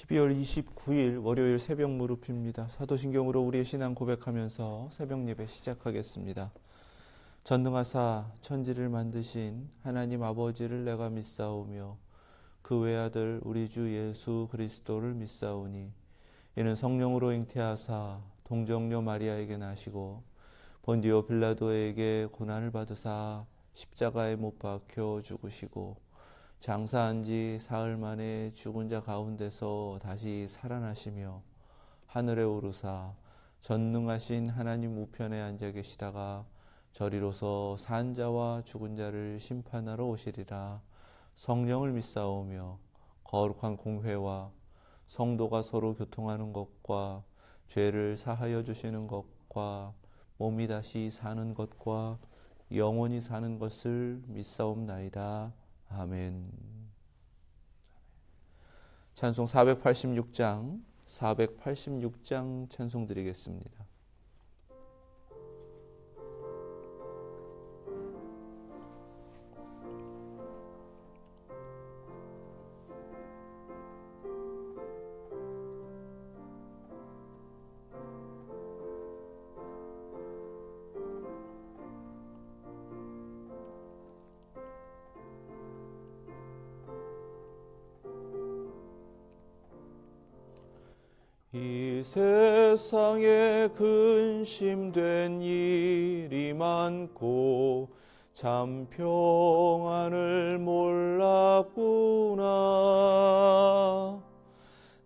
12월 29일 월요일 새벽 무릎입니다. 사도신경으로 우리의 신앙 고백하면서 새벽 예배 시작하겠습니다. 전능하사 천지를 만드신 하나님 아버지를 내가 믿사오며 그 외아들 우리 주 예수 그리스도를 믿사오니 이는 성령으로 잉태하사 동정녀 마리아에게 나시고 본디오 빌라도에게 고난을 받으사 십자가에 못 박혀 죽으시고 장사한 지 사흘 만에 죽은 자 가운데서 다시 살아나시며 하늘에 오르사 전능하신 하나님 우편에 앉아 계시다가 저리로서 산 자와 죽은 자를 심판하러 오시리라. 성령을 믿사오며 거룩한 공회와 성도가 서로 교통하는 것과 죄를 사하여 주시는 것과 몸이 다시 사는 것과 영원히 사는 것을 믿사옵나이다. 아멘. 찬송 486장 찬송 드리겠습니다. 이 세상에 근심된 일이 많고 참 평안을 몰랐구나.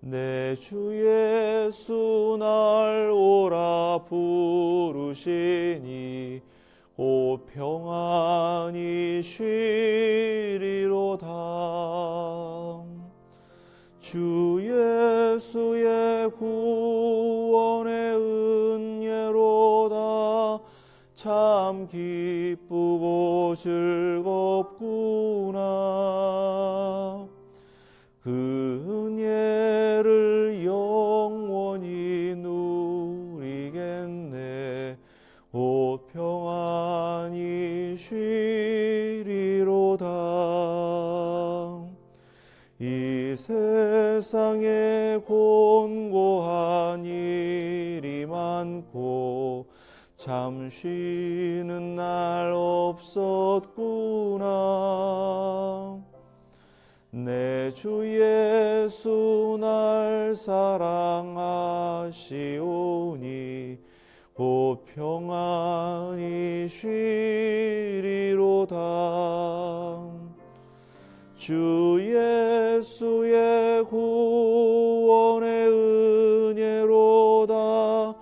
내 주 예수 날 오라 부르시니 오 평안히 쉬리로다. 주 예수의 구원의 은혜로다. 참 기쁘고 즐겁구나. 그 은혜를 영원히 누리겠네. 오 평안히 쉬리로다. 이 세상에 곤고한 일이 많고 참 쉬는 날 없었구나. 내 주 예수 날 사랑하시오니 오 평안히 쉬리로다. 주 예수의 구원의 은혜로다.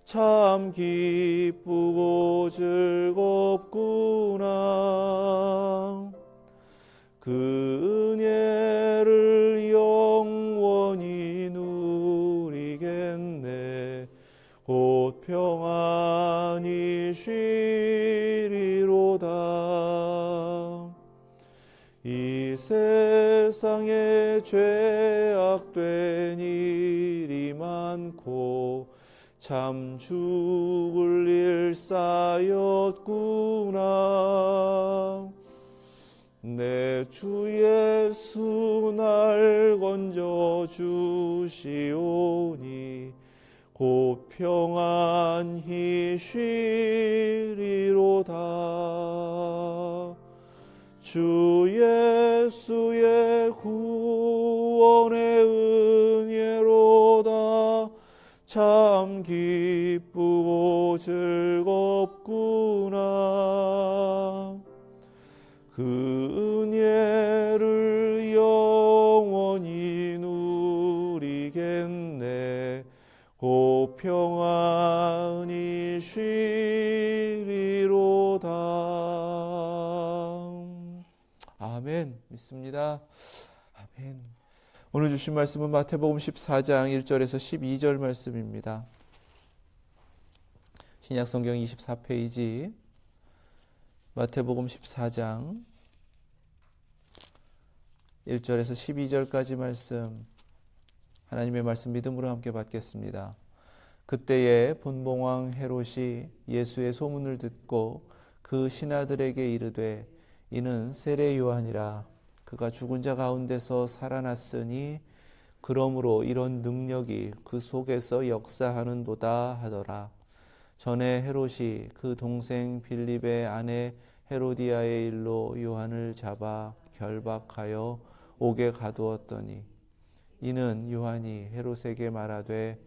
참 기쁘고 즐겁구나. 그 은혜를 영원히 누리겠네. 곧 평안히 쉬리로다. 이 세상에 죄악된 일이 많고 참 죽을 일 쌓였구나. 내 주 예수 날 건져 주시오니 곧 평안히 쉬리로다. 주 예수의 구원의 은혜로다. 참 기쁘고 즐겁구나. 그 은혜를 영원히 누리겠네. 곧 평안히 쉬리로다. 아멘. 믿습니다. 아멘. 오늘 주신 말씀은 마태복음 14장 1절에서 12절 말씀입니다. 신약성경 24페이지 마태복음 14장 1절에서 12절까지 말씀, 하나님의 말씀 믿음으로 함께 받겠습니다. 그때에 본봉왕 헤롯이 예수의 소문을 듣고 그 신하들에게 이르되 이는 세례 요한이라. 그가 죽은 자 가운데서 살아났으니 그러므로 이런 능력이 그 속에서 역사하는도다 하더라. 전에 헤롯이 그 동생 빌립의 아내 헤로디아의 일로 요한을 잡아 결박하여 옥에 가두었더니 이는 요한이 헤롯에게 말하되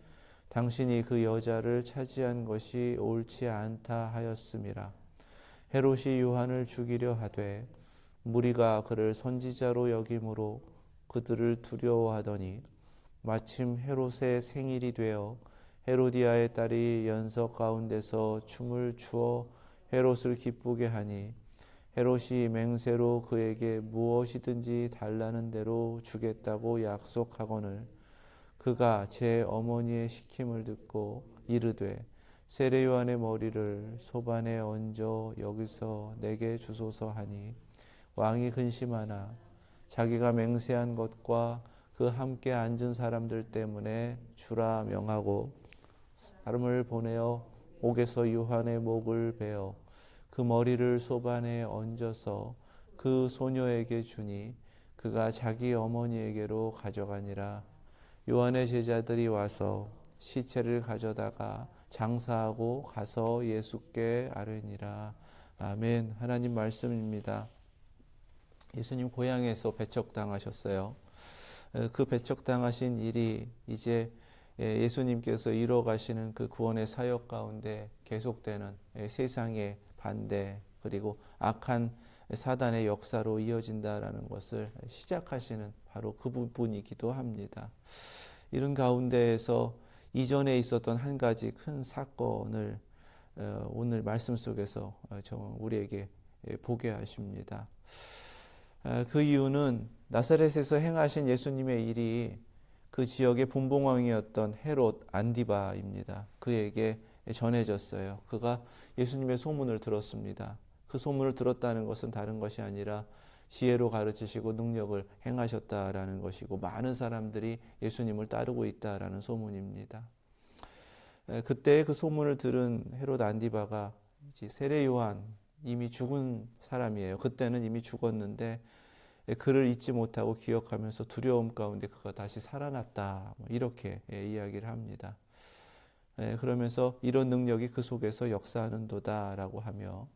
당신이 그 여자를 차지한 것이 옳지 않다 하였음이라. 헤롯이 요한을 죽이려 하되 무리가 그를 선지자로 여김으로 그들을 두려워하더니 마침 헤롯의 생일이 되어 헤로디아의 딸이 연석 가운데서 춤을 추어 헤롯을 기쁘게 하니 헤롯이 맹세로 그에게 무엇이든지 달라는 대로 주겠다고 약속하거늘 그가 제 어머니의 시킴을 듣고 이르되 세례 요한의 머리를 소반에 얹어 여기서 내게 주소서 하니 왕이 근심하나 자기가 맹세한 것과 그 함께 앉은 사람들 때문에 주라 명하고 사람을 보내어 옥에서 요한의 목을 베어 그 머리를 소반에 얹어서 그 소녀에게 주니 그가 자기 어머니에게로 가져가니라. 요한의 제자들이 와서 시체를 가져다가 장사하고 가서 예수께 아뢰니라. 아멘. 하나님 말씀입니다. 예수님 고향에서 배척당하셨어요. 그 배척당하신 일이 이제 예수님께서 이뤄가시는 그 구원의 사역 가운데 계속되는 세상의 반대 그리고 악한 사단의 역사로 이어진다라는 것을 시작하시는 바로 그 부분이기도 합니다. 이런 가운데에서 이전에 있었던 한 가지 큰 사건을 오늘 말씀 속에서 우리에게 보게 하십니다. 그 이유는 나사렛에서 행하신 예수님의 일이 그 지역의 분봉왕이었던 헤롯 안디바입니다. 그에게 전해졌어요. 그가 예수님의 소문을 들었습니다. 그 소문을 들었다는 것은 다른 것이 아니라 지혜로 가르치시고 능력을 행하셨다라는 것이고 많은 사람들이 예수님을 따르고 있다라는 소문입니다. 그때 그 소문을 들은 헤롯 안디바가 이제 세례 요한 이미 죽은 사람이에요. 그때는 이미 죽었는데 그를 잊지 못하고 기억하면서 두려움 가운데 그가 다시 살아났다. 이렇게 이야기를 합니다. 그러면서 이런 능력이 그 속에서 역사하는도다라고 하며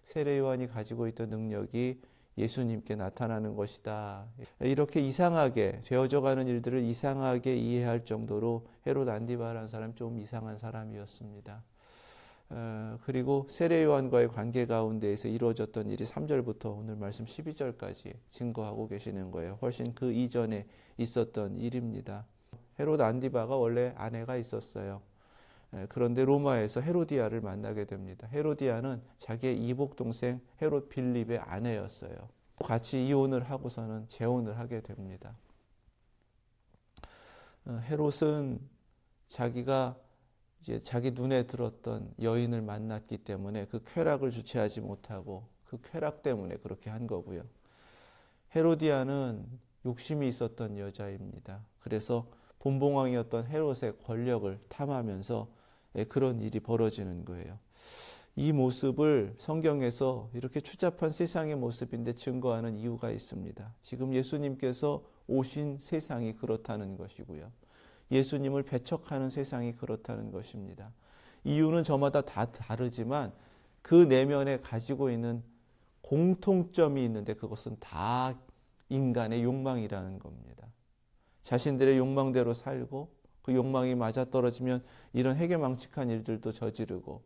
세례 요한이 가지고 있던 능력이 예수님께 나타나는 것이다. 이렇게 이상하게 되어져가는 일들을 이상하게 이해할 정도로 헤롯 안디바라는 사람이 좀 이상한 사람이었습니다. 그리고 세례 요한과의 관계 가운데에서 이루어졌던 일이 3절부터 오늘 말씀 12절까지 증거하고 계시는 거예요. 훨씬 그 이전에 있었던 일입니다. 헤롯 안디바가 원래 아내가 있었어요. 그런데 로마에서 헤로디아를 만나게 됩니다. 헤로디아는 자기의 이복 동생 헤롯 빌립의 아내였어요. 같이 이혼을 하고서는 재혼을 하게 됩니다. 헤롯은 자기가 이제 자기 눈에 들었던 여인을 만났기 때문에 그 쾌락을 주체하지 못하고 그 쾌락 때문에 그렇게 한 거고요. 헤로디아는 욕심이 있었던 여자입니다. 그래서 본봉왕이었던 헤롯의 권력을 탐하면서 그런 일이 벌어지는 거예요. 이 모습을 성경에서 이렇게 추잡한 세상의 모습인데 증거하는 이유가 있습니다. 지금 예수님께서 오신 세상이 그렇다는 것이고요. 예수님을 배척하는 세상이 그렇다는 것입니다. 이유는 저마다 다 다르지만 그 내면에 가지고 있는 공통점이 있는데 그것은 다 인간의 욕망이라는 겁니다. 자신들의 욕망대로 살고 그 욕망이 맞아떨어지면 이런 해괴망측한 일들도 저지르고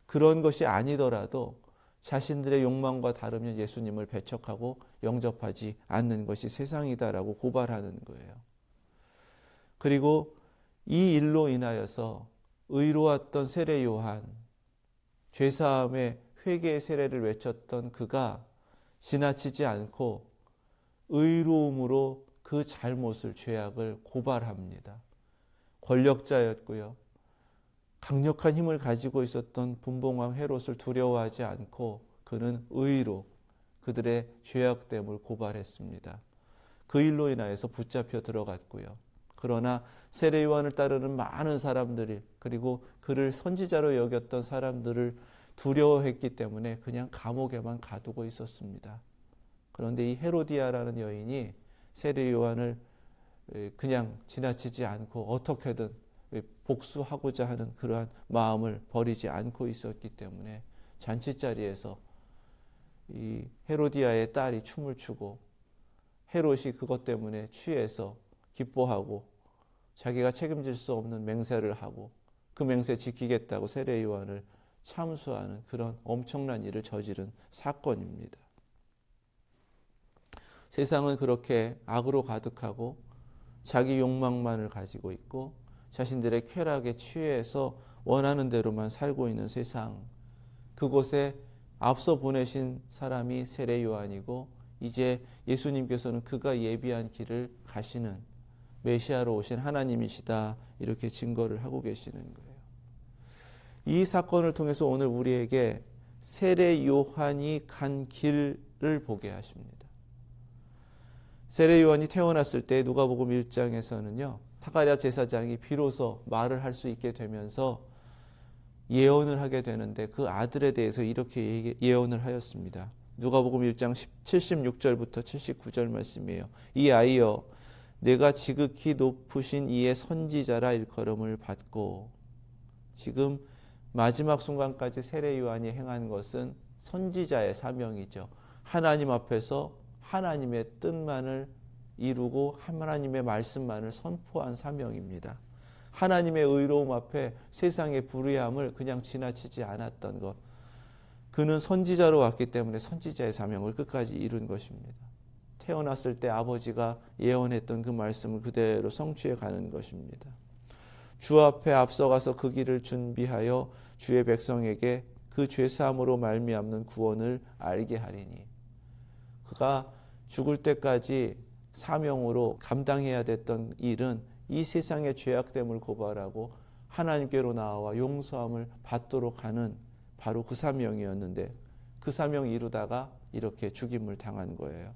그런 것이 아니더라도 자신들의 욕망과 다르면 예수님을 배척하고 영접하지 않는 것이 세상이다라고 고발하는 거예요. 그리고 이 일로 인하여서 의로웠던 세례 요한, 죄사함의 회개의 세례를 외쳤던 그가 지나치지 않고 의로움으로 그 잘못을, 죄악을 고발합니다. 권력자였고요. 강력한 힘을 가지고 있었던 분봉왕 헤롯을 두려워하지 않고 그는 의로 그들의 죄악됨을 고발했습니다. 그 일로 인하여서 붙잡혀 들어갔고요. 그러나 세례 요한을 따르는 많은 사람들이 그리고 그를 선지자로 여겼던 사람들을 두려워했기 때문에 그냥 감옥에만 가두고 있었습니다. 그런데 이 헤로디아라는 여인이 세례 요한을 그냥 지나치지 않고 어떻게든 복수하고자 하는 그러한 마음을 버리지 않고 있었기 때문에 잔치자리에서 이 헤로디아의 딸이 춤을 추고 헤롯이 그것 때문에 취해서 기뻐하고 자기가 책임질 수 없는 맹세를 하고 그 맹세 지키겠다고 세례 요한을 참수하는 그런 엄청난 일을 저지른 사건입니다. 세상은 그렇게 악으로 가득하고 자기 욕망만을 가지고 있고 자신들의 쾌락에 취해서 원하는 대로만 살고 있는 세상, 그곳에 앞서 보내신 사람이 세례 요한이고 이제 예수님께서는 그가 예비한 길을 가시는 메시아로 오신 하나님이시다, 이렇게 증거를 하고 계시는 거예요. 이 사건을 통해서 오늘 우리에게 세례 요한이 간 길을 보게 하십니다. 세례 요한이 태어났을 때 누가복음 1장에서는요, 사가랴 제사장이 비로소 말을 할 수 있게 되면서 예언을 하게 되는데 그 아들에 대해서 이렇게 예언을 하였습니다. 누가복음 1장 76절부터 79절 말씀이에요. 이 아이여, 내가 지극히 높으신 이의 선지자라 일컬음을 받고. 지금 마지막 순간까지 세례 요한이 행한 것은 선지자의 사명이죠. 하나님 앞에서 하나님의 뜻만을 이루고 하나님의 말씀만을 선포한 사명입니다. 하나님의 의로움 앞에 세상의 불의함을 그냥 지나치지 않았던 것. 그는 선지자로 왔기 때문에 선지자의 사명을 끝까지 이룬 것입니다. 태어났을 때 아버지가 예언했던 그 말씀을 그대로 성취해 가는 것입니다. 주 앞에 앞서가서 그 길을 준비하여 주의 백성에게 그 죄사함으로 말미암는 구원을 알게 하리니. 그가 죽을 때까지 사명으로 감당해야 됐던 일은 이 세상의 죄악됨을 고발하고 하나님께로 나와 용서함을 받도록 하는 바로 그 사명이었는데 그 사명 이루다가 이렇게 죽임을 당한 거예요.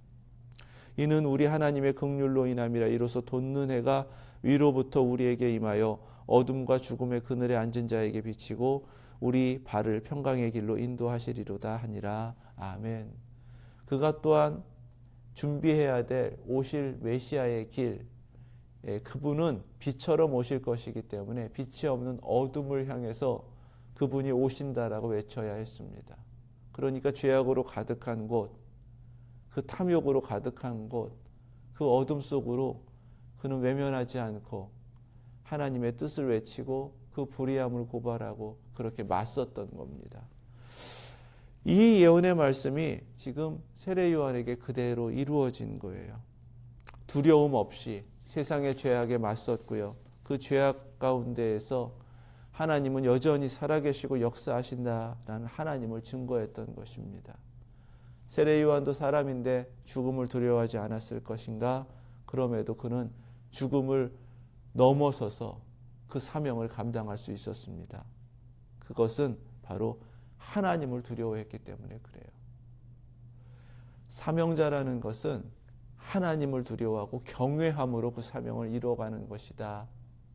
이는 우리 하나님의 긍휼로 인함이라. 이로써 돋는 해가 위로부터 우리에게 임하여 어둠과 죽음의 그늘에 앉은 자에게 비치고 우리 발을 평강의 길로 인도하시리로다 하니라. 아멘. 그가 또한 준비해야 될 오실 메시아의 길, 그분은 빛처럼 오실 것이기 때문에 빛이 없는 어둠을 향해서 그분이 오신다라고 외쳐야 했습니다. 그러니까 죄악으로 가득한 곳, 그 탐욕으로 가득한 곳, 그 어둠 속으로 그는 외면하지 않고 하나님의 뜻을 외치고 그 불의함을 고발하고 그렇게 맞섰던 겁니다. 이 예언의 말씀이 지금 세례 요한에게 그대로 이루어진 거예요. 두려움 없이 세상의 죄악에 맞섰고요. 그 죄악 가운데에서 하나님은 여전히 살아계시고 역사하신다라는 하나님을 증거했던 것입니다. 세례 요한도 사람인데 죽음을 두려워하지 않았을 것인가? 그럼에도 그는 죽음을 넘어서서 그 사명을 감당할 수 있었습니다. 그것은 바로 하나님을 두려워했기 때문에 그래요. 사명자라는 것은 하나님을 두려워하고 경외함으로 그 사명을 이루어가는 것이다.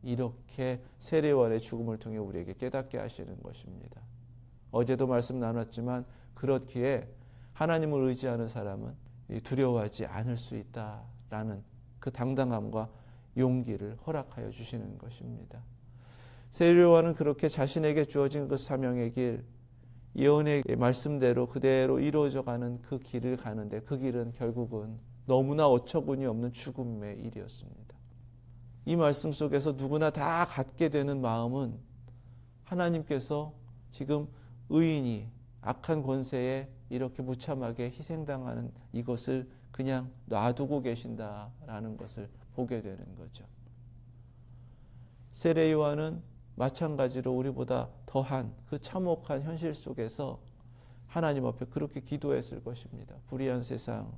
이렇게 세례 요한의 죽음을 통해 우리에게 깨닫게 하시는 것입니다. 어제도 말씀 나눴지만 그렇기에 하나님을 의지하는 사람은 두려워하지 않을 수 있다라는 그 당당함과 용기를 허락하여 주시는 것입니다. 세례 요한은 그렇게 자신에게 주어진 그 사명의 길, 예언의 말씀대로 그대로 이루어져가는 그 길을 가는데 그 길은 결국은 너무나 어처구니 없는 죽음의 일이었습니다. 이 말씀 속에서 누구나 다 갖게 되는 마음은 하나님께서 지금 의인이 악한 권세에 이렇게 무참하게 희생당하는 이것을 그냥 놔두고 계신다라는 것을 보게 되는 거죠. 세례 요한은 마찬가지로 우리보다 더한 그 참혹한 현실 속에서 하나님 앞에 그렇게 기도했을 것입니다. 불의한 세상,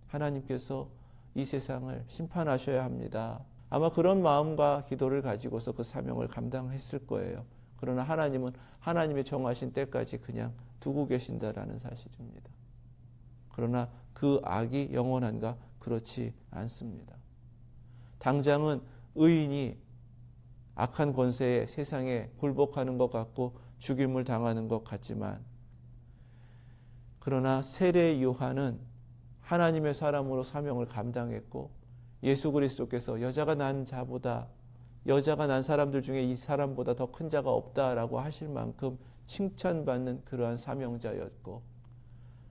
하나님께서 이 세상을 심판하셔야 합니다. 아마 그런 마음과 기도를 가지고서 그 사명을 감당했을 거예요. 그러나 하나님은 하나님의 정하신 때까지 그냥 두고 계신다라는 사실입니다. 그러나 그 악이 영원한가? 그렇지 않습니다. 당장은 의인이 악한 권세에 세상에 굴복하는 것 같고 죽임을 당하는 것 같지만, 그러나 세례 요한은 하나님의 사람으로 사명을 감당했고 예수 그리스도께서 여자가 난 사람들 중에 이 사람보다 더 큰 자가 없다라고 하실 만큼 칭찬받는 그러한 사명자였고,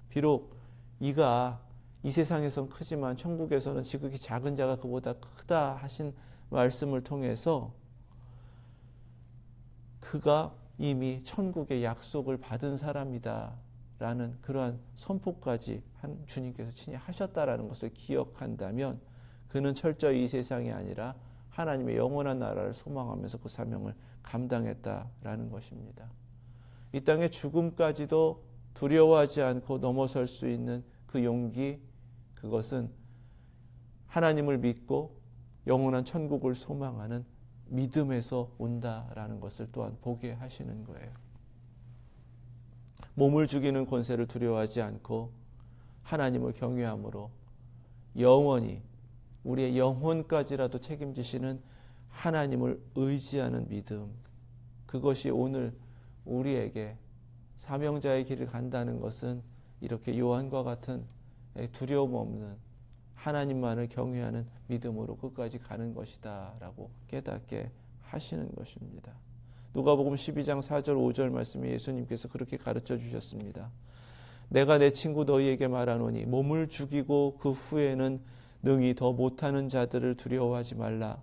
비록 이가 이 세상에선 크지만 천국에서는 지극히 작은 자가 그보다 크다 하신 말씀을 통해서 그가 이미 천국의 약속을 받은 사람이다 라는 그러한 선포까지 주님께서 친히 하셨다라는 것을 기억한다면 그는 철저히 이 세상이 아니라 하나님의 영원한 나라를 소망하면서 그 사명을 감당했다라는 것입니다. 이 땅의 죽음까지도 두려워하지 않고 넘어설 수 있는 그 용기, 그것은 하나님을 믿고 영원한 천국을 소망하는 믿음에서 온다라는 것을 또한 보게 하시는 거예요. 몸을 죽이는 권세를 두려워하지 않고 하나님을 경외함으로 영원히 우리의 영혼까지라도 책임지시는 하나님을 의지하는 믿음, 그것이 오늘 우리에게 사명자의 길을 간다는 것은 이렇게 요한과 같은 두려움 없는 하나님만을 경외하는 믿음으로 끝까지 가는 것이다 라고 깨닫게 하시는 것입니다. 누가복음 12장 4절 5절 말씀에 예수님께서 그렇게 가르쳐 주셨습니다. 내가 내 친구 너희에게 말하노니 몸을 죽이고 그 후에는 능히 더 못하는 자들을 두려워하지 말라.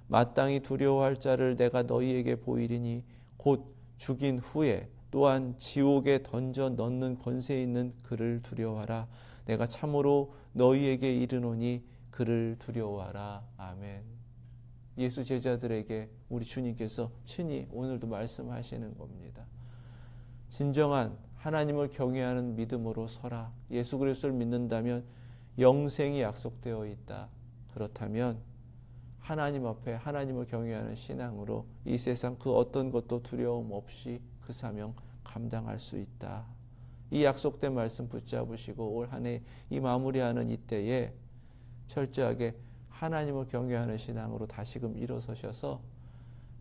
마땅히 두려워할 자를 내가 너희에게 보이리니 곧 죽인 후에 또한 지옥에 던져 넣는 권세 있는 그를 두려워하라. 내가 참으로 너희에게 이르노니 그를 두려워하라. 아멘. 예수 제자들에게 우리 주님께서 친히 오늘도 말씀하시는 겁니다. 진정한 하나님을 경외하는 믿음으로 서라. 예수 그리스도를 믿는다면 영생이 약속되어 있다. 그렇다면 하나님 앞에 하나님을 경외하는 신앙으로 이 세상 그 어떤 것도 두려움 없이 그 사명 감당할 수 있다. 이 약속된 말씀 붙잡으시고 올 한 해 이 마무리하는 이때에 철저하게 하나님을 경외하는 신앙으로 다시금 일어서셔서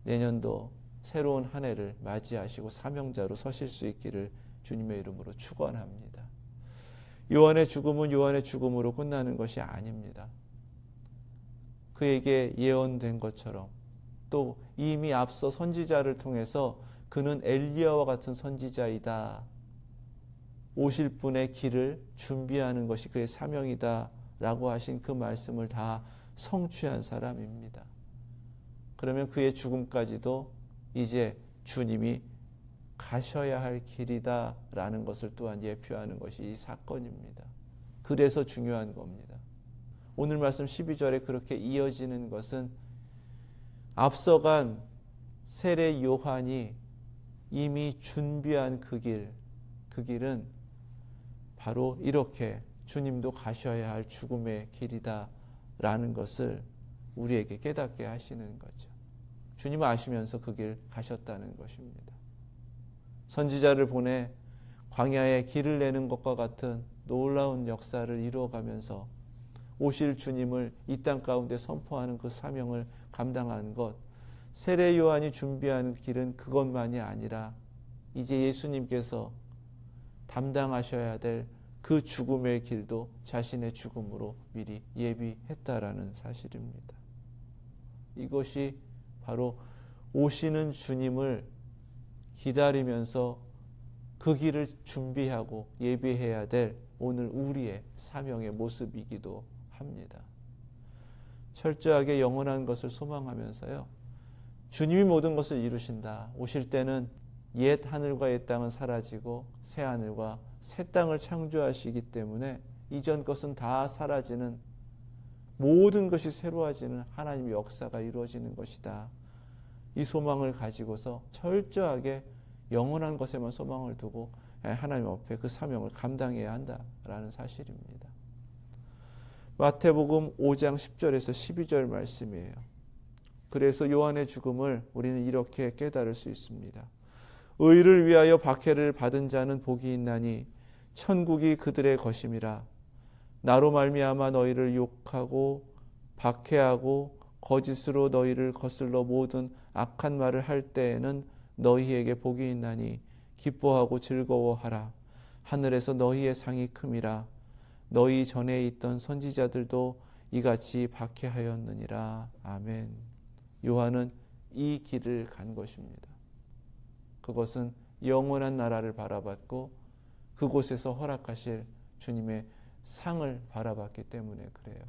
내년도 새로운 한 해를 맞이하시고 사명자로 서실 수 있기를 주님의 이름으로 축원합니다. 요한의 죽음은 요한의 죽음으로 끝나는 것이 아닙니다. 그에게 예언된 것처럼 또 이미 앞서 선지자를 통해서 그는 엘리야와 같은 선지자이다. 오실 분의 길을 준비하는 것이 그의 사명이다 라고 하신 그 말씀을 다 성취한 사람입니다. 그러면 그의 죽음까지도 이제 주님이 가셔야 할 길이다 라는 것을 또한 예표하는 것이 이 사건입니다. 그래서 중요한 겁니다. 오늘 말씀 12절에 그렇게 이어지는 것은 앞서간 세례 요한이 이미 준비한 그 길은 바로 이렇게 주님도 가셔야 할 죽음의 길이다 라는 것을 우리에게 깨닫게 하시는 거죠. 주님은 아시면서 그 길 가셨다는 것입니다. 선지자를 보내 광야에 길을 내는 것과 같은 놀라운 역사를 이루어가면서 오실 주님을 이 땅 가운데 선포하는 그 사명을 감당한 것, 세례 요한이 준비하는 길은 그것만이 아니라 이제 예수님께서 담당하셔야 될 그 죽음의 길도 자신의 죽음으로 미리 예비했다라는 사실입니다. 이것이 바로 오시는 주님을 기다리면서 그 길을 준비하고 예비해야 될 오늘 우리의 사명의 모습이기도 합니다. 철저하게 영원한 것을 소망하면서요, 주님이 모든 것을 이루신다. 오실 때는 옛 하늘과 옛 땅은 사라지고 새 하늘과 새 땅을 창조하시기 때문에 이전 것은 다 사라지는, 모든 것이 새로워지는 하나님의 역사가 이루어지는 것이다. 이 소망을 가지고서 철저하게 영원한 것에만 소망을 두고 하나님 앞에 그 사명을 감당해야 한다라는 사실입니다. 마태복음 5장 10절에서 12절 말씀이에요. 그래서 요한의 죽음을 우리는 이렇게 깨달을 수 있습니다. 의를 위하여 박해를 받은 자는 복이 있나니 천국이 그들의 것임이라. 나로 말미암아 너희를 욕하고 박해하고 거짓으로 너희를 거슬러 모든 악한 말을 할 때에는 너희에게 복이 있나니 기뻐하고 즐거워하라. 하늘에서 너희의 상이 큼이라. 너희 전에 있던 선지자들도 이같이 박해하였느니라. 아멘. 요한은 이 길을 간 것입니다. 그것은 영원한 나라를 바라봤고 그곳에서 허락하실 주님의 상을 바라봤기 때문에 그래요.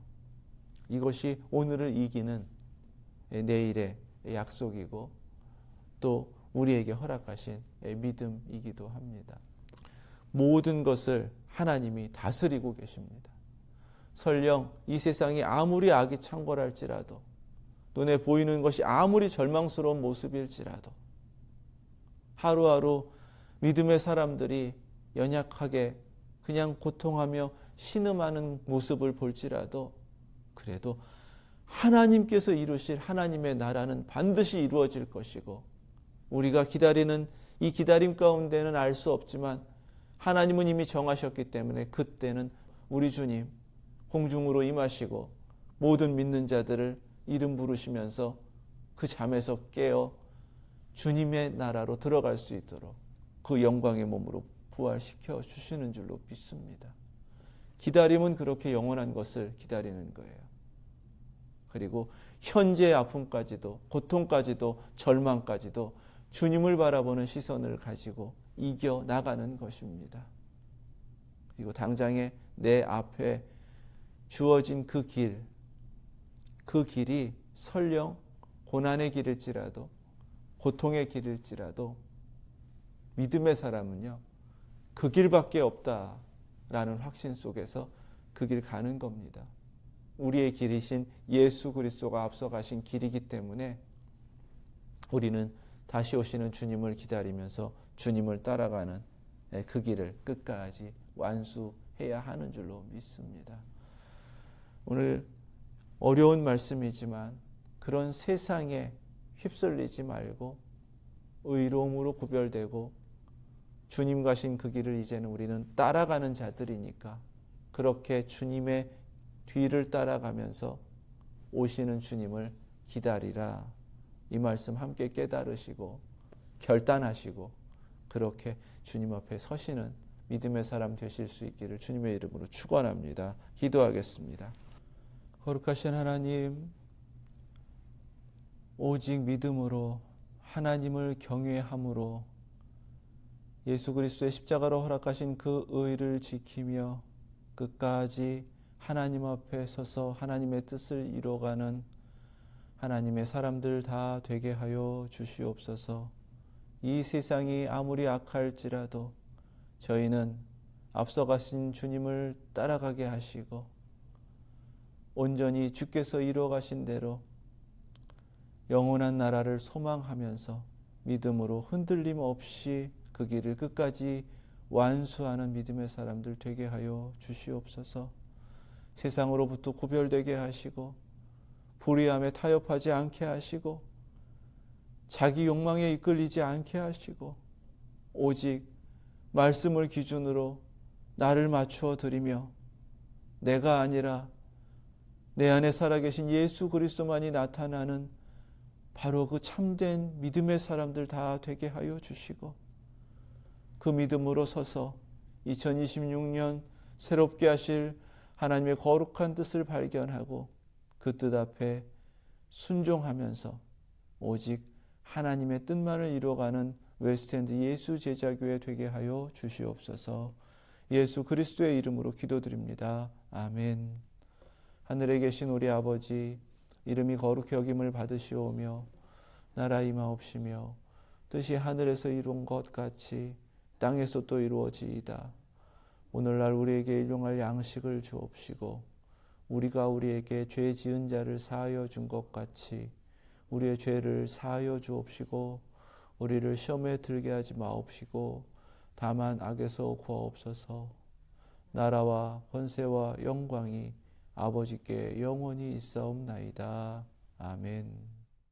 이것이 오늘을 이기는 내일의 약속이고 또 우리에게 허락하신 믿음이기도 합니다. 모든 것을 하나님이 다스리고 계십니다. 설령 이 세상이 아무리 악이 창궐할지라도, 눈에 보이는 것이 아무리 절망스러운 모습일지라도, 하루하루 믿음의 사람들이 연약하게 그냥 고통하며 신음하는 모습을 볼지라도, 그래도 하나님께서 이루실 하나님의 나라는 반드시 이루어질 것이고, 우리가 기다리는 이 기다림 가운데는 알 수 없지만 하나님은 이미 정하셨기 때문에 그때는 우리 주님 공중으로 임하시고 모든 믿는 자들을 이름 부르시면서 그 잠에서 깨어 주님의 나라로 들어갈 수 있도록 그 영광의 몸으로 부활시켜 주시는 줄로 믿습니다. 기다림은 그렇게 영원한 것을 기다리는 거예요. 그리고 현재의 아픔까지도, 고통까지도, 절망까지도 주님을 바라보는 시선을 가지고 이겨 나가는 것입니다. 그리고 당장에 내 앞에 주어진 그 길이 설령 고난의 길일지라도, 고통의 길일지라도 믿음의 사람은요, 그 길밖에 없다라는 확신 속에서 그 길 가는 겁니다. 우리의 길이신 예수 그리스도가 앞서가신 길이기 때문에 우리는 다시 오시는 주님을 기다리면서 주님을 따라가는 그 길을 끝까지 완수해야 하는 줄로 믿습니다. 오늘 어려운 말씀이지만 그런 세상에 휩쓸리지 말고 의로움으로 구별되고 주님 가신 그 길을 이제는 우리는 따라가는 자들이니까 그렇게 주님의 뒤를 따라가면서 오시는 주님을 기다리라. 이 말씀 함께 깨달으시고 결단하시고 그렇게 주님 앞에 서시는 믿음의 사람 되실 수 있기를 주님의 이름으로 축원합니다. 기도하겠습니다. 거룩하신 하나님, 오직 믿음으로 하나님을 경외함으로 예수 그리스도의 십자가로 허락하신 그 의를 지키며 끝까지 하나님 앞에 서서 하나님의 뜻을 이뤄가는 하나님의 사람들 다 되게 하여 주시옵소서. 이 세상이 아무리 악할지라도 저희는 앞서가신 주님을 따라가게 하시고 온전히 주께서 이루어가신 대로 영원한 나라를 소망하면서 믿음으로 흔들림 없이 그 길을 끝까지 완수하는 믿음의 사람들 되게 하여 주시옵소서. 세상으로부터 구별되게 하시고 불의함에 타협하지 않게 하시고 자기 욕망에 이끌리지 않게 하시고 오직 말씀을 기준으로 나를 맞추어 드리며 내가 아니라 내 안에 살아계신 예수 그리스도만이 나타나는 바로 그 참된 믿음의 사람들 다 되게 하여 주시고 그 믿음으로 서서 2026년 새롭게 하실 하나님의 거룩한 뜻을 발견하고 그 뜻 앞에 순종하면서 오직 하나님의 뜻만을 이루어가는 웨스트엔드 예수 제자교회 되게 하여 주시옵소서. 예수 그리스도의 이름으로 기도드립니다. 아멘. 하늘에 계신 우리 아버지, 이름이 거룩히 여김을 받으시오며 나라 임하옵시며 뜻이 하늘에서 이룬 것 같이 땅에서 또 이루어지이다. 오늘날 우리에게 일용할 양식을 주옵시고 우리가 우리에게 죄 지은 자를 사하여 준 것 같이 우리의 죄를 사하여 주옵시고 우리를 시험에 들게 하지 마옵시고 다만 악에서 구하옵소서. 나라와 권세와 영광이 아버지께 영원히 있사옵나이다. 아멘.